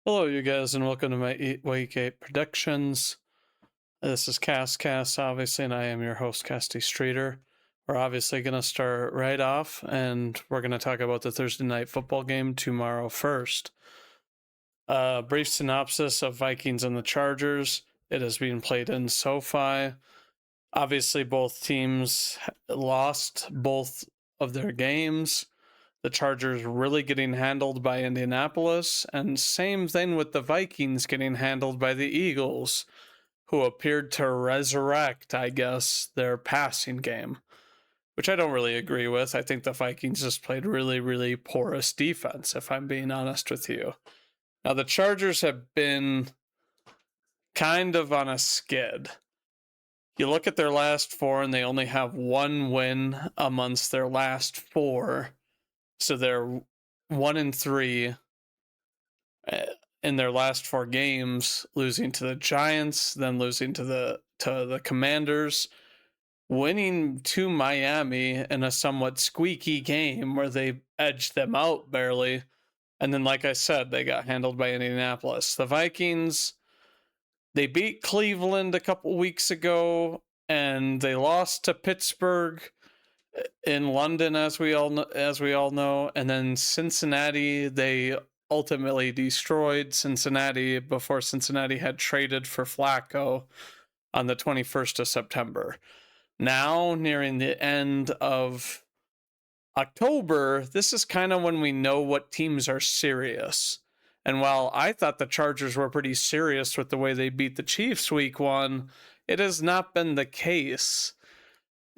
Hello, you guys, and welcome to my Week 8 predictions. This is Cast, obviously, and I am your host, Casty Streeter. We're obviously going to start right off, and we're going to talk about the Thursday night football game tomorrow first. Brief synopsis of Vikings and the Chargers. It is being played in SoFi. Obviously, both teams lost both of their games. The Chargers really getting handled by Indianapolis, and same thing with the Vikings getting handled by the Eagles, who appeared to resurrect, I guess, their passing game, which I don't really agree with. I think the Vikings just played really, really porous defense, if I'm being honest with you. Now, the Chargers have been kind of on a skid. You look at their last four, and they only have one win amongst their last four. So they're 1-3 in their last four games, losing to the Giants, then losing to the Commanders, winning to Miami in a somewhat squeaky game where they edged them out barely. And then, like I said, they got handled by Indianapolis. The Vikings, they beat Cleveland a couple weeks ago, and they lost to Pittsburgh in London, as we all know, and then Cincinnati, they ultimately destroyed Cincinnati before Cincinnati had traded for Flacco on the 21st of September. Now, nearing the end of October, this is kind of when we know what teams are serious. And while I thought the Chargers were pretty serious with the way they beat the Chiefs week one, it has not been the case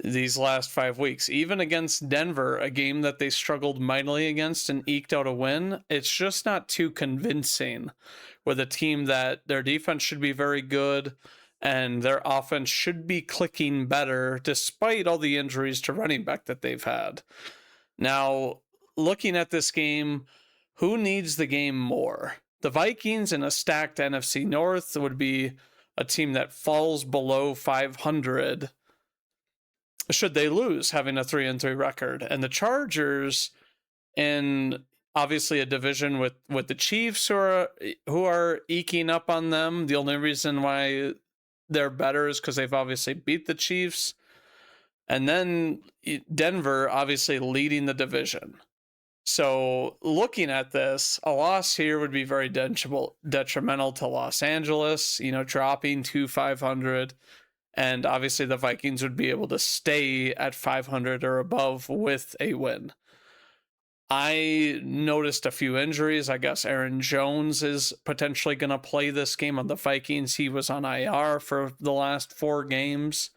these last 5 weeks. Even against Denver, a game that they struggled mightily against and eked out a win, it's just not too convincing with a team that their defense should be very good and their offense should be clicking better despite all the injuries to running back that they've had. Now, looking at this game, who needs the game more? The Vikings in a stacked NFC North would be a team that falls below 500 should they lose, having a 3-3 record. And the Chargers, in obviously a division with the Chiefs, who are eking up on them. The only reason why they're better is because they've obviously beat the Chiefs. And then Denver obviously leading the division. So looking at this, a loss here would be very detrimental to Los Angeles, dropping to 500. And obviously the Vikings would be able to stay at 500 or above with a win. I noticed a few injuries. I guess Aaron Jones is potentially going to play this game on the Vikings. He was on IR for the last 4 games,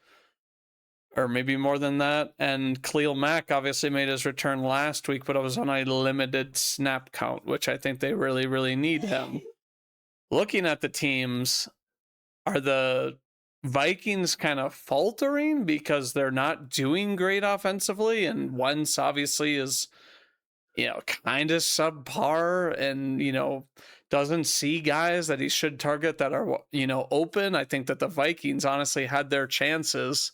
or maybe more than that. And Khalil Mack obviously made his return last week, but it was on a limited snap count, which I think they really, really need him. Looking at the teams, are the Vikings kind of faltering because they're not doing great offensively, and Wentz obviously is, kind of subpar and, doesn't see guys that he should target that are, open. I think that the Vikings honestly had their chances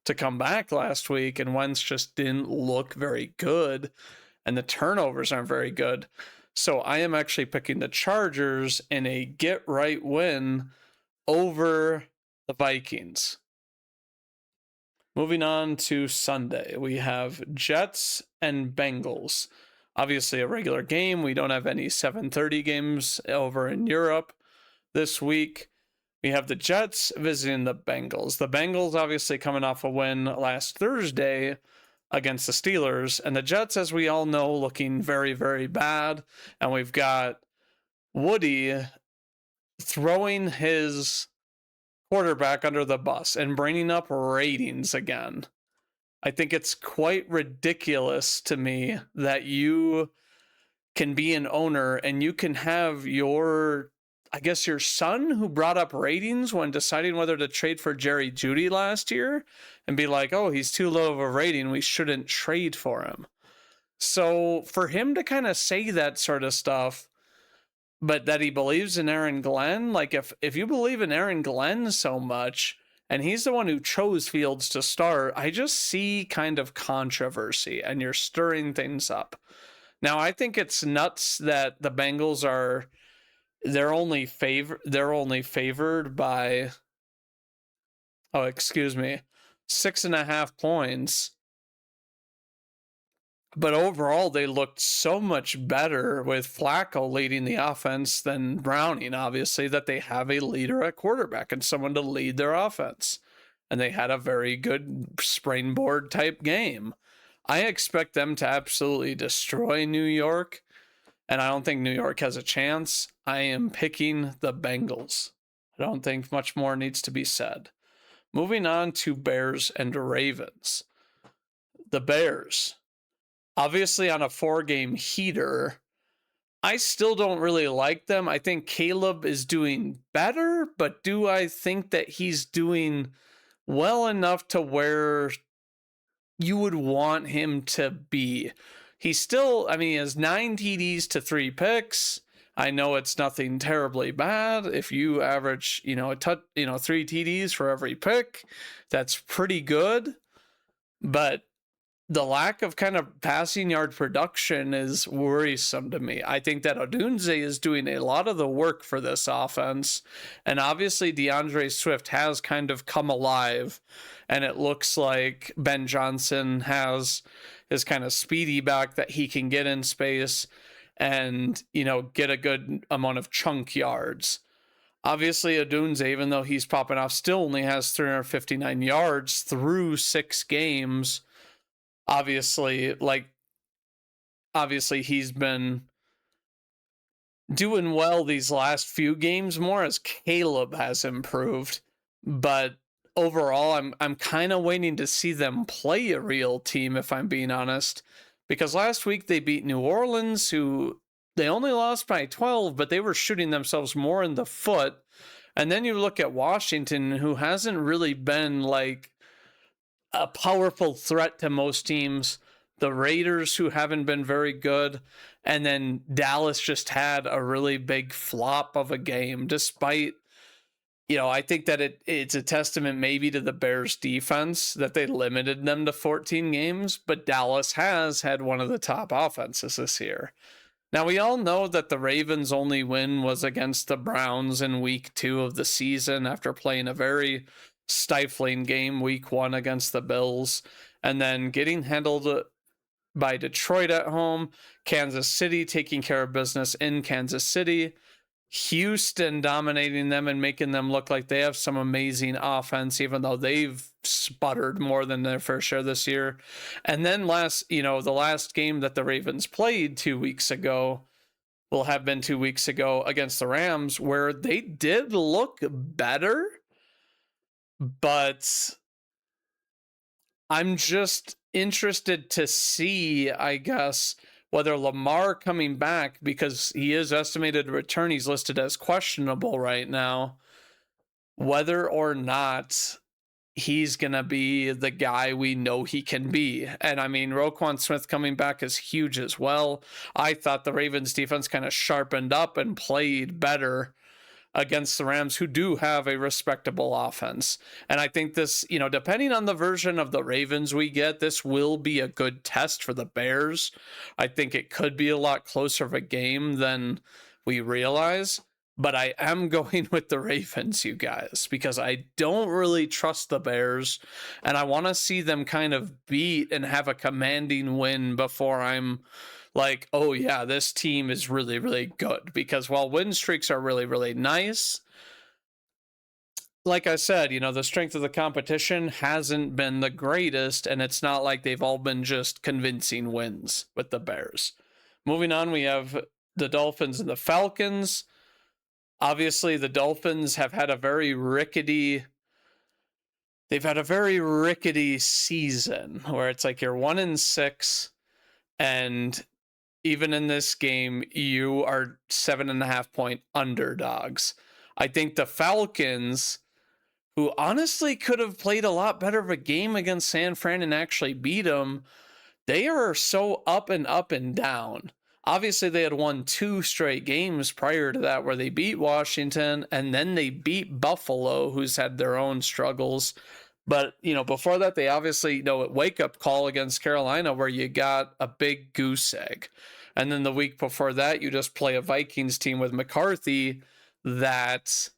to come back last week, and Wentz just didn't look very good, and the turnovers aren't very good. So I am actually picking the Chargers in a get-right win over the Vikings. Moving on to Sunday, we have Jets and Bengals. Obviously a regular game. We don't have any 7:30 games over in Europe this week. We have the Jets visiting the Bengals. The Bengals obviously coming off a win last Thursday against the Steelers, and the Jets, as we all know, looking very, very bad. And we've got Woody throwing his quarterback under the bus and bringing up ratings again. I think it's quite ridiculous to me that you can be an owner and you can have your son who brought up ratings when deciding whether to trade for Jerry Jeudy last year and be like, oh, he's too low of a rating, we shouldn't trade for him. So for him to kind of say that sort of stuff, but that he believes in Aaron Glenn, like if you believe in Aaron Glenn so much, and he's the one who chose Fields to start, I just see kind of controversy, and you're stirring things up. Now, I think it's nuts that the Bengals are they're only favored by, oh, excuse me, 6.5 points. But overall, they looked so much better with Flacco leading the offense than Browning, obviously, that they have a leader at quarterback and someone to lead their offense. And they had a very good springboard type game. I expect them to absolutely destroy New York, and I don't think New York has a chance. I am picking the Bengals. I don't think much more needs to be said. Moving on to Bears and Ravens. The Bears, obviously on a 4-game heater. I still don't really like them. I think Caleb is doing better, but do I think that he's doing well enough to where you would want him to be? He's still, I mean, he has 9 TDs to 3 picks. I know it's nothing terribly bad. If you average, 3 TDs for every pick, that's pretty good. But the lack of kind of passing yard production is worrisome to me. I think that Odunze is doing a lot of the work for this offense. And obviously DeAndre Swift has kind of come alive. And it looks like Ben Johnson has his kind of speedy back that he can get in space and, get a good amount of chunk yards. Obviously, Odunze, even though he's popping off, still only has 359 yards through 6 games. Obviously he's been doing well these last few games more as Caleb has improved, but overall I'm kind of waiting to see them play a real team, if I'm being honest, because last week they beat New Orleans, who they only lost by 12, but they were shooting themselves more in the foot. And then you look at Washington, who hasn't really been like a powerful threat to most teams. The Raiders, who haven't been very good. And then Dallas just had a really big flop of a game, despite, I think that it's a testament maybe to the Bears defense that they limited them to 14 games, but Dallas has had one of the top offenses this year. Now, we all know that the Ravens' only win was against the Browns in week 2 of the season after playing a very stifling game week 1 against the Bills, and then getting handled by Detroit at home, Kansas City taking care of business in Kansas City, Houston dominating them and making them look like they have some amazing offense, even though they've sputtered more than their fair share this year. And then the last game that the Ravens played 2 weeks ago will have been 2 weeks ago against the Rams, where they did look better, but I'm just interested to see, I guess, whether Lamar coming back, because he is estimated to return, he's listed as questionable right now, whether or not he's going to be the guy we know he can be. And I mean, Roquan Smith coming back is huge as well. I thought the Ravens defense kind of sharpened up and played better against the Rams, who do have a respectable offense. And I think this, depending on the version of the Ravens we get, this will be a good test for the Bears. I think it could be a lot closer of a game than we realize. But I am going with the Ravens, you guys, because I don't really trust the Bears. And I want to see them kind of beat and have a commanding win before I'm like, oh yeah, this team is really, really good. Because while win streaks are really, really nice, like I said, the strength of the competition hasn't been the greatest, and it's not like they've all been just convincing wins with the Bears. Moving on, we have the Dolphins and the Falcons. Obviously, the Dolphins have had a very rickety season where it's like you're 1-6, and even in this game, you are 7.5 point underdogs. I think the Falcons, who honestly could have played a lot better of a game against San Fran and actually beat them, they are so up and down. Obviously, they had won 2 straight games prior to that where they beat Washington, and then they beat Buffalo, who's had their own struggles. But, before that, they obviously, a wake-up call against Carolina where you got a big goose egg. And then the week before that, you just play a Vikings team with McCarthy that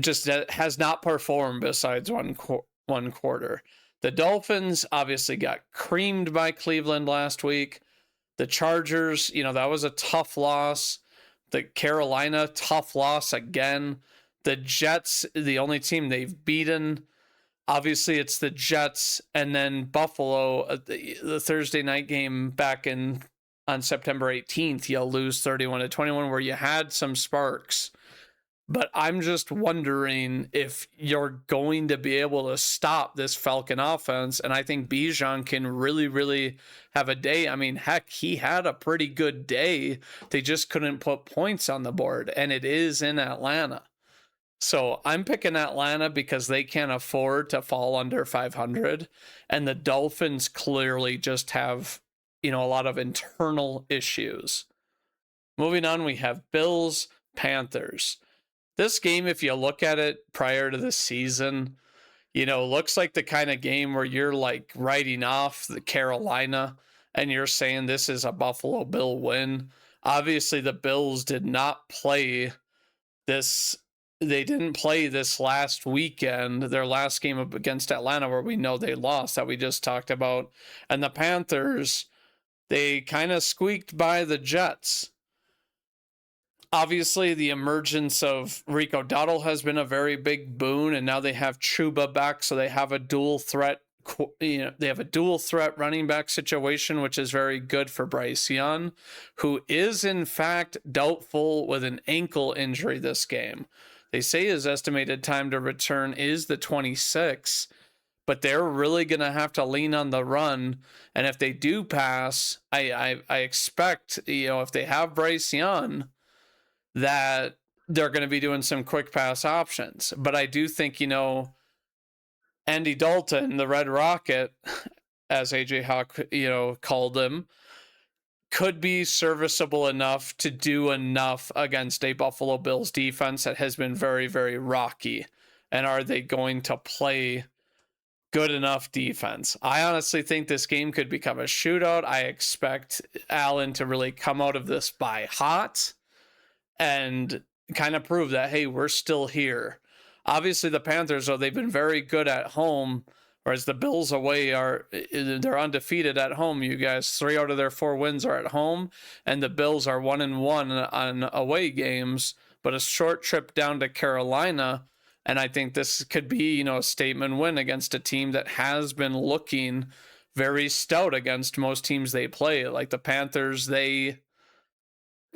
just has not performed besides one quarter. The Dolphins obviously got creamed by Cleveland last week. The Chargers, that was a tough loss. The Carolina, tough loss again. The Jets, the only team they've beaten. Obviously, it's the Jets, and then Buffalo, the Thursday night game back on September 18th, you'll lose 31-21, where you had some sparks. But I'm just wondering if you're going to be able to stop this Falcon offense. And I think Bijan can really, really have a day. I mean, heck, he had a pretty good day. They just couldn't put points on the board. And it is in Atlanta. So I'm picking Atlanta because they can't afford to fall under 500. And the Dolphins clearly just have, a lot of internal issues. Moving on, we have Bills, Panthers. This game, if you look at it prior to the season, looks like the kind of game where you're like writing off the Carolina and you're saying this is a Buffalo Bill win. Obviously, the Bills did not play this. They didn't play this last weekend, their last game against Atlanta, where we know they lost, that we just talked about. And the Panthers, they kind of squeaked by the Jets. Obviously, the emergence of Rico Dowdle has been a very big boon, and now they have Chuba back, so they have a dual threat. They have a dual threat running back situation, which is very good for Bryce Young, who is in fact doubtful with an ankle injury this game. They say his estimated time to return is the 26th, but they're really going to have to lean on the run. And if they do pass, I expect, if they have Bryce Young, that they're going to be doing some quick pass options. But I do think, Andy Dalton, the Red Rocket, as AJ Hawk, called him, could be serviceable enough to do enough against a Buffalo Bills defense that has been very, very rocky. And are they going to play good enough defense? I honestly think this game could become a shootout. I expect Allen to really come out of this by hot and kind of prove that, hey, we're still here. Obviously, the Panthers, though, they've been very good at home, whereas the Bills away they're undefeated at home. You guys, 3 out of their 4 wins are at home, and the Bills are 1-1 on away games, but a short trip down to Carolina. And I think this could be, a statement win against a team that has been looking very stout against most teams they play. Like the Panthers, they,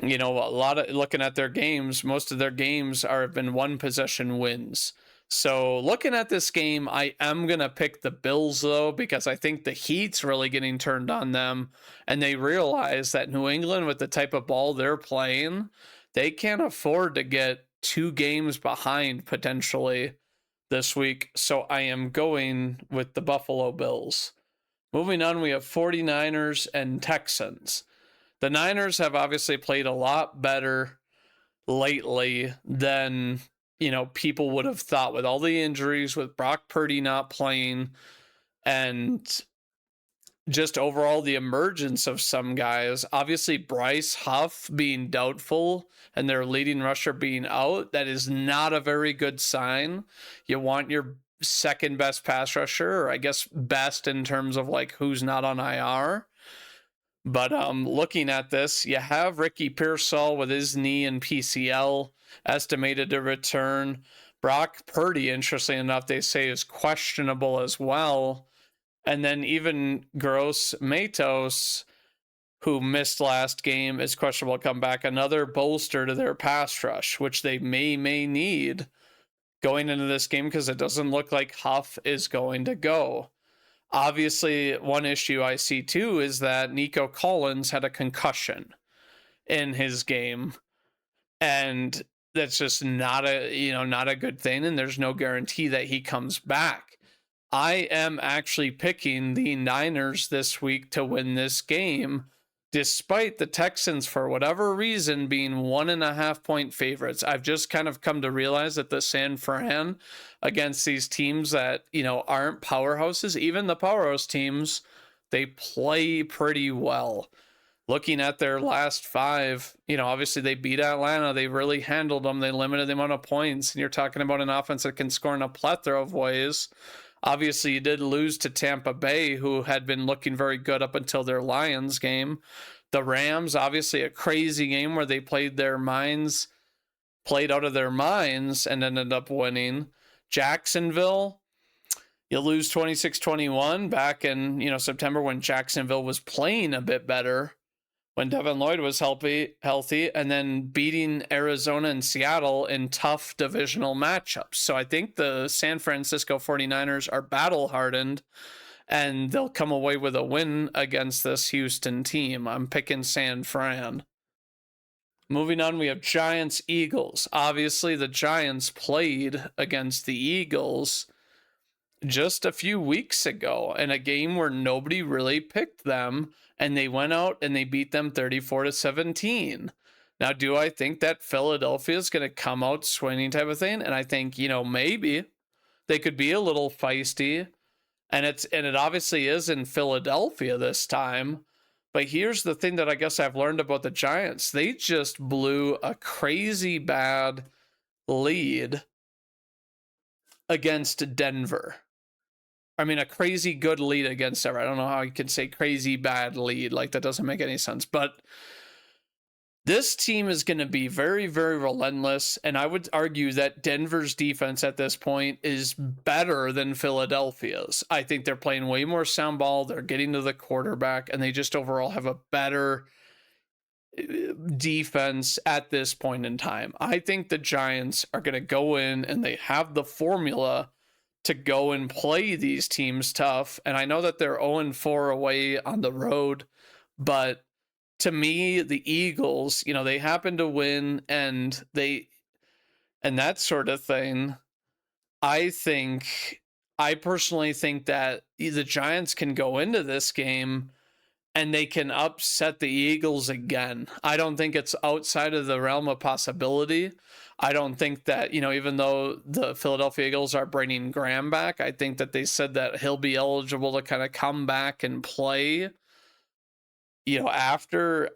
a lot of looking at their games, most of their games have been 1-possession wins. So looking at this game, I am going to pick the Bills, though, because I think the heat's really getting turned on them. And they realize that New England, with the type of ball they're playing, they can't afford to get 2 games behind potentially this week. So I am going with the Buffalo Bills. Moving on, we have 49ers and Texans. The Niners have obviously played a lot better lately than, people would have thought, with all the injuries, with Brock Purdy not playing, and just overall the emergence of some guys. Obviously, Bryce Huff being doubtful and their leading rusher being out, that is not a very good sign. You want your second best pass rusher, or I guess best in terms of like who's not on IR. But looking at this, you have Ricky Pearsall with his knee and PCL estimated to return. Brock Purdy, interestingly enough, they say is questionable as well. And then even Gross Matos, who missed last game, is questionable to come back. Another bolster to their pass rush, which they may need going into this game, because it doesn't look like Huff is going to go. Obviously, one issue I see too is that Nico Collins had a concussion in his game, and that's just not a good thing, and there's no guarantee that he comes back. I am actually picking the Niners this week to win this game, despite the Texans, for whatever reason, being 1.5-point favorites. I've just kind of come to realize that the San Fran against these teams that, aren't powerhouses, even the powerhouse teams, they play pretty well. looking at their last 5, obviously they beat Atlanta. They really handled them. They limited the amount of points. And you're talking about an offense that can score in a plethora of ways. Obviously, you did lose to Tampa Bay, who had been looking very good up until their Lions game. The Rams, obviously a crazy game where they played out of their minds and ended up winning. Jacksonville, you lose 26-21 back in, September when Jacksonville was playing a bit better, when Devin Lloyd was healthy, and then beating Arizona and Seattle in tough divisional matchups. So I think the San Francisco 49ers are battle-hardened, and they'll come away with a win against this Houston team. I'm picking San Fran. Moving on, we have Giants-Eagles. Obviously, the Giants played against the Eagles just a few weeks ago in a game where nobody really picked them, and they went out and they beat them 34-17. Now, do I think that Philadelphia is going to come out swinging type of thing? And I think, maybe they could be a little feisty, and it obviously is in Philadelphia this time. But here's the thing that I guess I've learned about the Giants. They just blew a crazy bad lead against Denver. I mean, a crazy good lead against Denver. I don't know how you can say crazy bad lead. Like, that doesn't make any sense. But this team is going to be very, very relentless. And I would argue that Denver's defense at this point is better than Philadelphia's. I think they're playing way more sound ball. They're getting to the quarterback, and they just overall have a better defense at this point in time. I think the Giants are going to go in, and they have the formula to go and play these teams tough. And I know that they're 0-4 away on the road, but to me, the Eagles, they happen to win and that sort of thing. I personally think that the Giants can go into this game and they can upset the Eagles again. I don't think it's outside of the realm of possibility. I don't think that, even though the Philadelphia Eagles are bringing Graham back, I think that they said that he'll be eligible to kind of come back and play, after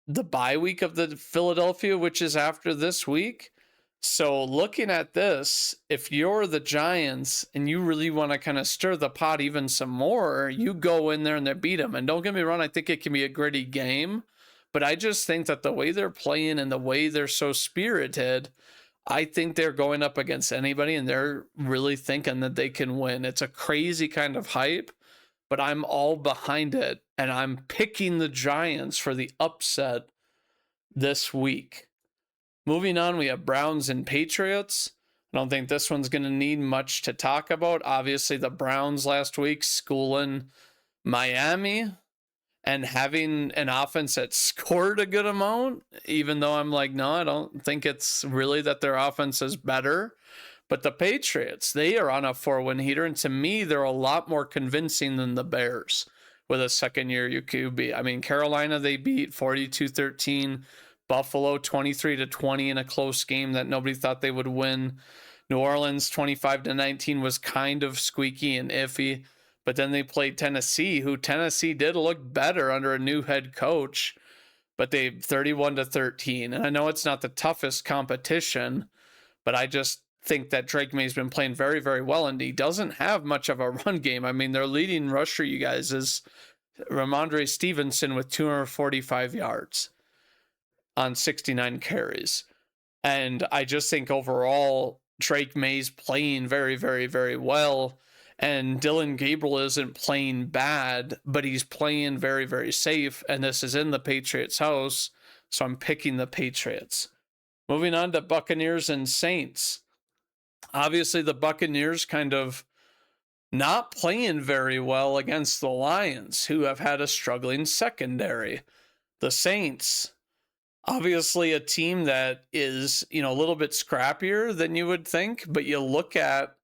the bye week of the Philadelphia, which is after this week. So looking at this, if you're the Giants and you really want to kind of stir the pot even some more, you go in there and they beat them. And don't get me wrong, I think it can be a gritty game, but I just think that the way they're playing and the way they're so spirited, I think they're going up against anybody and they're really thinking that they can win. It's a crazy kind of hype, but I'm all behind it, and I'm picking the Giants for the upset this week. Moving on, we have Browns and Patriots. I don't think this one's going to need much to talk about. Obviously, the Browns last week schooling Miami and having an offense that scored a good amount, even though I'm like, no, I don't think it's really that their offense is better. But the Patriots, they are on a 4-win heater, and to me, they're a lot more convincing than the Bears with a second-year QB. I mean, Carolina, they beat 42-13. Buffalo 23-20 in a close game that nobody thought they would win. New Orleans 25-19 was kind of squeaky and iffy, but then they played Tennessee, who Tennessee did look better under a new head coach, but they 31-13. And I know it's not the toughest competition, but I just think that Drake May's been playing very, very well, and he doesn't have much of a run game. I mean, their leading rusher, you guys, is Ramondre Stevenson with 245 yards on 69 carries. And I just think overall, Drake May's playing very, very, very well. And Dylan Gabriel isn't playing bad, but he's playing very, very safe. And this is in the Patriots' house, so I'm picking the Patriots. Moving on to Buccaneers and Saints. Obviously, the Buccaneers kind of not playing very well against the Lions, who have had a struggling secondary. The Saints, obviously a team that is, a little bit scrappier than you would think, but you look at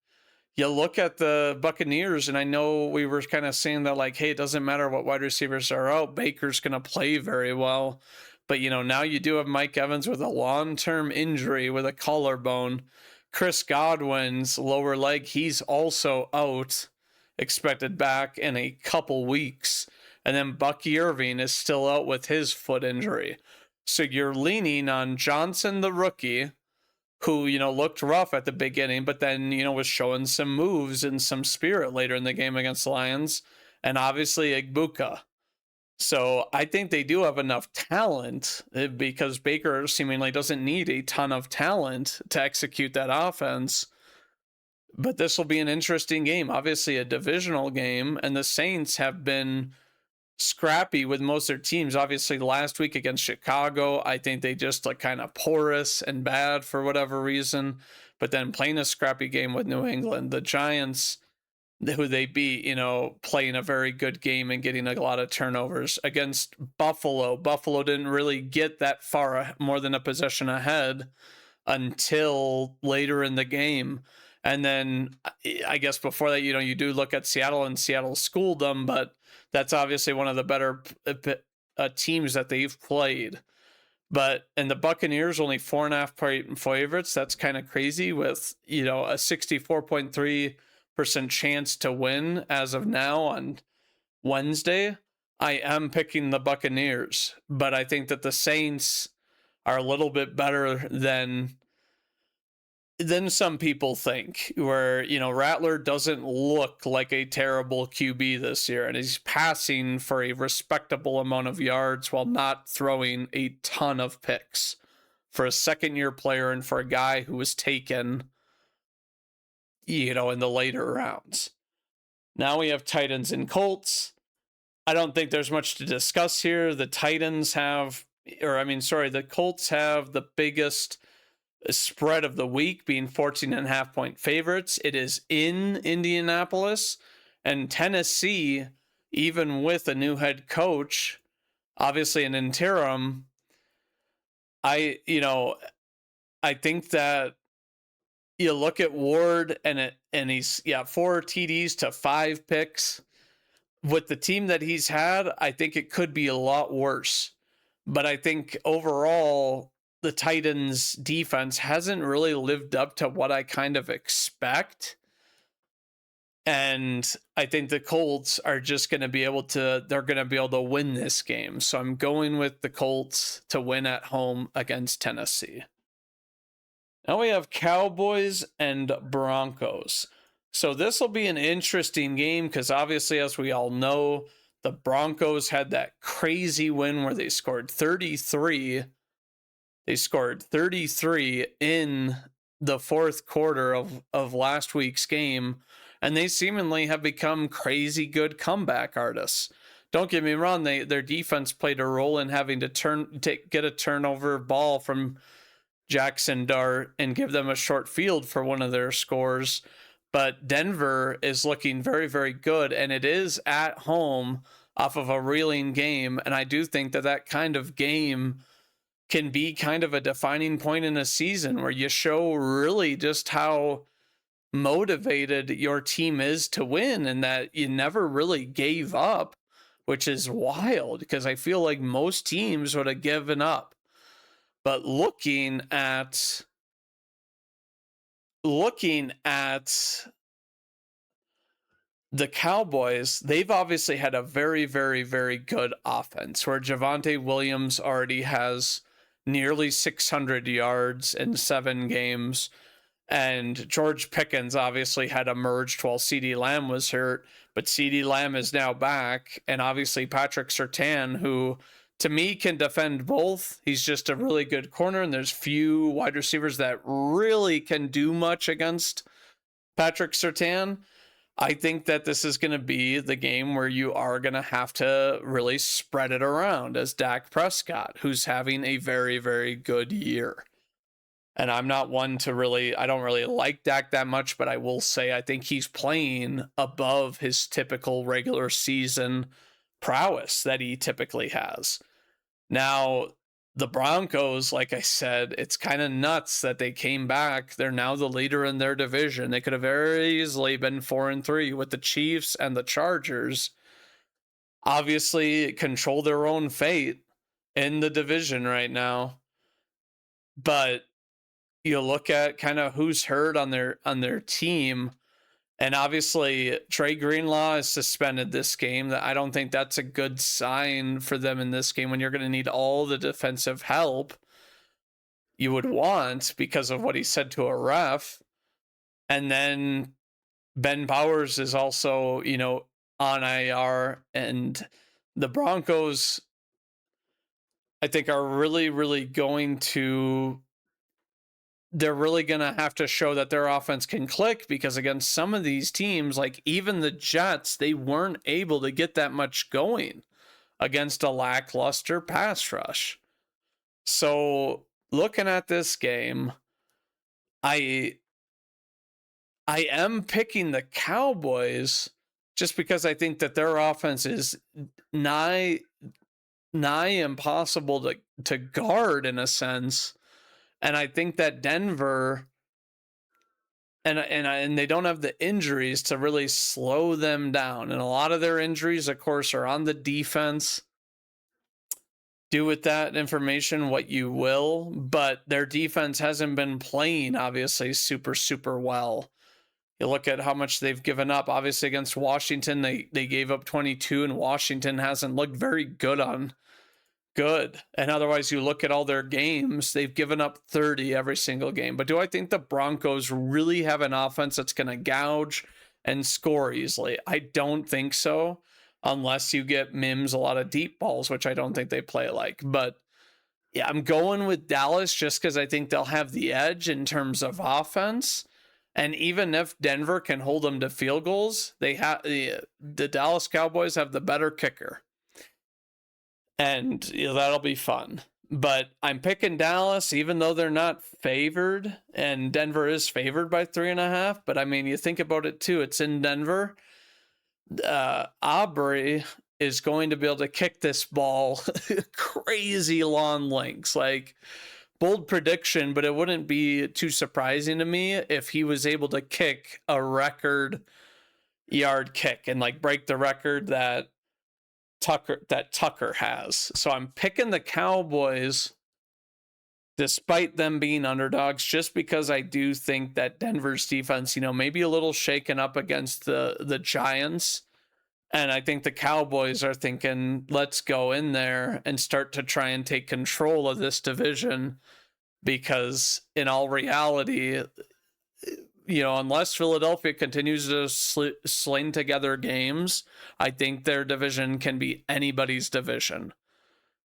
the Buccaneers, and I know we were kind of saying that, like, hey, it doesn't matter what wide receivers are out, Baker's going to play very well. But, now you do have Mike Evans with a long-term injury with a collarbone. Chris Godwin's lower leg, he's also out, expected back in a couple weeks. and then Bucky Irving is still out with his foot injury. So you're leaning on Johnson, the rookie, who, looked rough at the beginning, but then, was showing some moves and some spirit later in the game against the Lions, and obviously Igbuka. So I think they do have enough talent because Baker seemingly doesn't need a ton of talent to execute that offense. But this will be an interesting game, obviously a divisional game, and the Saints have been scrappy with most of their teams. Obviously, last week against Chicago, I think they just look kind of porous and bad for whatever reason. But then playing a scrappy game with New England, the Giants, who they beat, playing a very good game and getting a lot of turnovers against Buffalo. Buffalo didn't really get that far, more than a possession ahead until later in the game. And then I guess before that, you do look at Seattle, and Seattle schooled them, but that's obviously one of the better teams that they've played. And the Buccaneers only 4.5 favorites. That's kind of crazy with, a 64.3% chance to win as of now on Wednesday. I am picking the Buccaneers, but I think that the Saints are a little bit better than some people think, where, Rattler doesn't look like a terrible QB this year, and he's passing for a respectable amount of yards while not throwing a ton of picks for a second-year player and for a guy who was taken, in the later rounds. Now we have Titans and Colts. I don't think there's much to discuss here. The Colts have the biggest spread of the week, being 14.5 point favorites. It is in Indianapolis, and Tennessee, even with a new head coach, obviously an interim, I think that you look at Ward and he's 4 TDs to 5 picks. With the team that he's had, I think it could be a lot worse. But I think overall, the Titans defense hasn't really lived up to what I kind of expect. And I think the Colts are just going to be able to win this game. So I'm going with the Colts to win at home against Tennessee. Now we have Cowboys and Broncos. So this will be an interesting game because obviously, as we all know, the Broncos had that crazy win where they scored 33. They scored 33 in the fourth quarter of last week's game, and they seemingly have become crazy good comeback artists. Don't get me wrong, their defense played a role in having to get a turnover ball from Jackson Dart and give them a short field for one of their scores. But Denver is looking very, very good, and it is at home off of a reeling game, and I do think that kind of game can be kind of a defining point in a season where you show really just how motivated your team is to win and that you never really gave up, which is wild because I feel like most teams would have given up. But looking at the Cowboys, they've obviously had a very, very, very good offense where Javonte Williams already has nearly 600 yards in 7 games. And George Pickens obviously had emerged while CeeDee Lamb was hurt, but CeeDee Lamb is now back. And obviously Patrick Surtain, who to me can defend both. He's just a really good corner, and there's few wide receivers that really can do much against Patrick Surtain. I think that this is going to be the game where you are going to have to really spread it around as Dak Prescott, who's having a very, very good year. And I'm not one to I don't really like Dak that much, but I will say I think he's playing above his typical regular season prowess that he typically has. Now, the Broncos, like I said, it's kind of nuts that they came back. They're now the leader in their division. They could have very easily been 4-3 with the Chiefs and the Chargers. Obviously, control their own fate in the division right now. But you look at kind of who's hurt on their team, And obviously, Trey Greenlaw is suspended this game. That I don't think that's a good sign for them in this game when you're going to need all the defensive help you would want because of what he said to a ref. And then Ben Powers is also, on IR. And the Broncos, I think, are really, really they're really going to have to show that their offense can click, because against some of these teams, like even the Jets, they weren't able to get that much going against a lackluster pass rush. So looking at this game, I am picking the Cowboys just because I think that their offense is nigh impossible to guard in a sense. And I think that Denver, and they don't have the injuries to really slow them down. And a lot of their injuries, of course, are on the defense. Do with that information what you will, but their defense hasn't been playing, obviously, super, super well. You look at how much they've given up. Obviously, against Washington, they gave up 22, and Washington hasn't looked very good. And otherwise, you look at all their games, they've given up 30 every single game. But do I think the Broncos really have an offense that's going to gouge and score easily? I don't think so, unless you get Mims a lot of deep balls, which I don't think they play like. But yeah, I'm going with Dallas just because I think they'll have the edge in terms of offense. And even if Denver can hold them to field goals, they have the Dallas Cowboys have the better kicker. And that'll be fun. But I'm picking Dallas, even though they're not favored, and Denver is favored by 3.5. But I mean, you think about it too. It's in Denver. Aubrey is going to be able to kick this ball crazy long lengths. Like, bold prediction, but it wouldn't be too surprising to me if he was able to kick a record yard kick and like break the record that Tucker has. So I'm picking the Cowboys despite them being underdogs, just because I do think that Denver's defense, maybe a little shaken up against the Giants. And I think the Cowboys are thinking, let's go in there and start to try and take control of this division, because in all reality, unless Philadelphia continues to sling together games, I think their division can be anybody's division,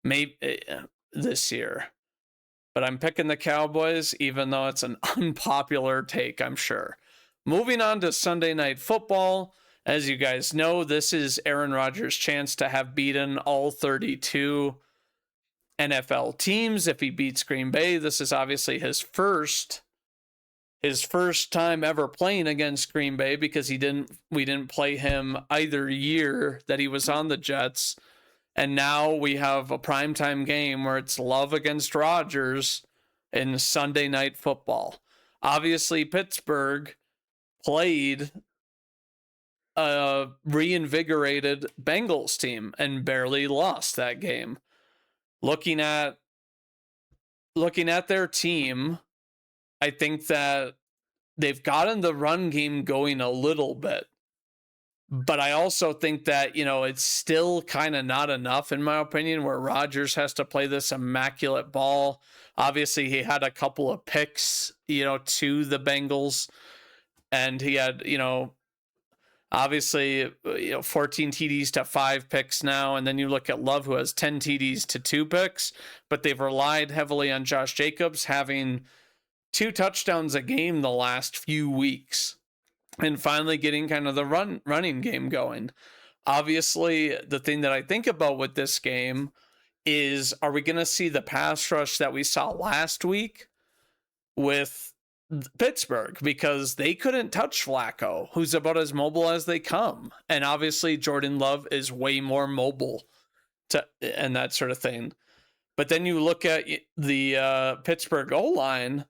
maybe this year. But I'm picking the Cowboys, even though it's an unpopular take, I'm sure. Moving on to Sunday Night Football. As you guys know, this is Aaron Rodgers' chance to have beaten all 32 NFL teams. If he beats Green Bay, this is obviously his first time ever playing against Green Bay, because we didn't play him either year that he was on the Jets. And now we have a primetime game where it's Love against Rodgers in Sunday Night Football. Obviously, Pittsburgh played a reinvigorated Bengals team and barely lost that game. Looking at their team, I think that they've gotten the run game going a little bit. But I also think that, it's still kind of not enough, in my opinion, where Rodgers has to play this immaculate ball. Obviously, he had a couple of picks, to the Bengals. And he had, obviously, 14 TDs to 5 picks now. And then you look at Love, who has 10 TDs to 2 picks. But they've relied heavily on Josh Jacobs having 2 touchdowns a game the last few weeks, and finally getting kind of the running game going. Obviously, the thing that I think about with this game is, are we going to see the pass rush that we saw last week with Pittsburgh? Because they couldn't touch Flacco, who's about as mobile as they come. And obviously, Jordan Love is way more mobile and that sort of thing. But then you look at the Pittsburgh O-line.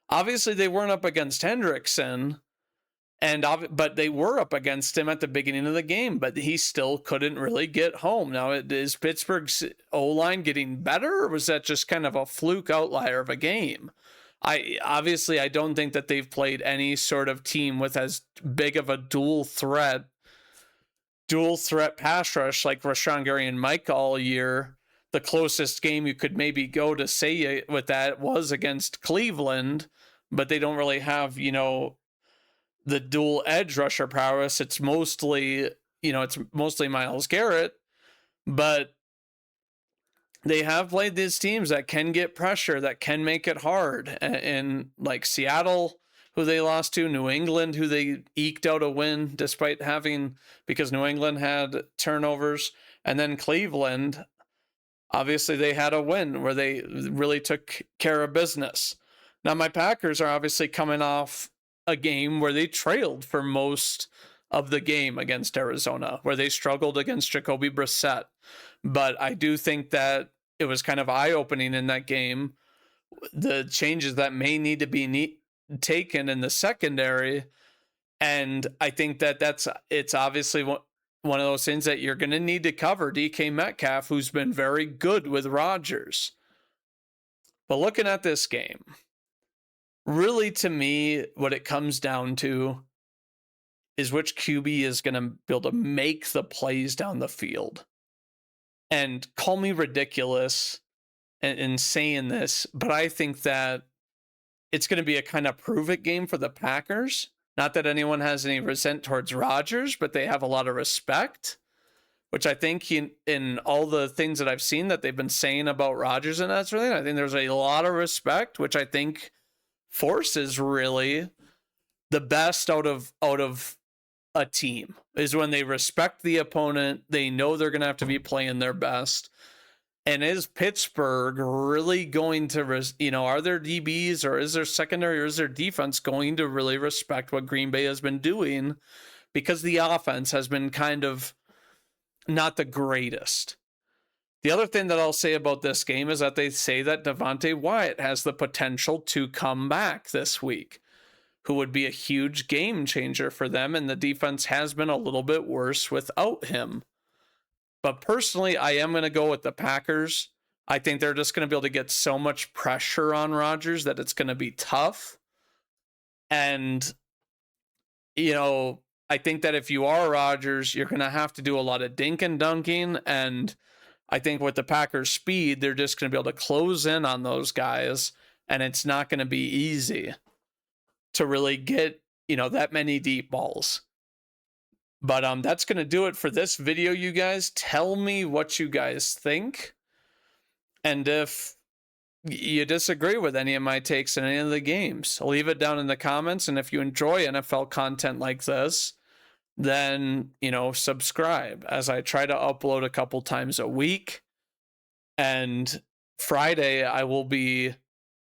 Obviously, they weren't up against Hendrickson, but they were up against him at the beginning of the game, but he still couldn't really get home. Now, is Pittsburgh's O-line getting better, or was that just kind of a fluke outlier of a game? I don't think that they've played any sort of team with as big of a dual threat pass rush like Rashawn Gary and Mike all year. The closest game you could maybe go to say with that was against Cleveland, but they don't really have, the dual edge rusher prowess. It's mostly Myles Garrett, but they have played these teams that can get pressure, that can make it hard. And like Seattle, who they lost to, New England, who they eked out a win despite because New England had turnovers, and then Cleveland, obviously they had a win where they really took care of business. Now my Packers are obviously coming off a game where they trailed for most of the game against Arizona, where they struggled against Jacoby Brissett. But I do think that it was kind of eye-opening in that game, the changes that may need to be taken in the secondary. And I think that it's obviously one of those things that you're going to need to cover DK Metcalf, who's been very good with Rodgers. But looking at this game, really, to me, what it comes down to is which QB is going to be able to make the plays down the field. And call me ridiculous in saying this, but I think that it's going to be a kind of prove-it game for the Packers. Not that anyone has any resent towards Rodgers, but they have a lot of respect, which I think in all the things that I've seen that they've been saying about Rodgers and that sort of thing, I think there's a lot of respect, which I think forces really the best out of a team, is when they respect the opponent. They know they're going to have to be playing their best. And is Pittsburgh really going to, are their DBs or is their secondary or is their defense going to really respect what Green Bay has been doing? Because the offense has been kind of not the greatest. The other thing that I'll say about this game is that they say that Devontae Wyatt has the potential to come back this week, who would be a huge game changer for them, and the defense has been a little bit worse without him. But personally, I am going to go with the Packers. I think they're just going to be able to get so much pressure on Rodgers that it's going to be tough. And, I think that if you are Rodgers, you're going to have to do a lot of dink and dunking. And I think with the Packers' speed, they're just going to be able to close in on those guys. And it's not going to be easy to really get, that many deep balls. But that's going to do it for this video, you guys. Tell me what you guys think. And if you disagree with any of my takes in any of the games, leave it down in the comments. And if you enjoy NFL content like this, then, subscribe, as I try to upload a couple times a week. And Friday, I will be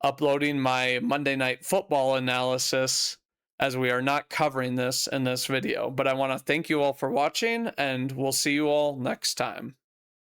uploading my Monday Night Football analysis, as we are not covering this in this video. But I want to thank you all for watching, and we'll see you all next time.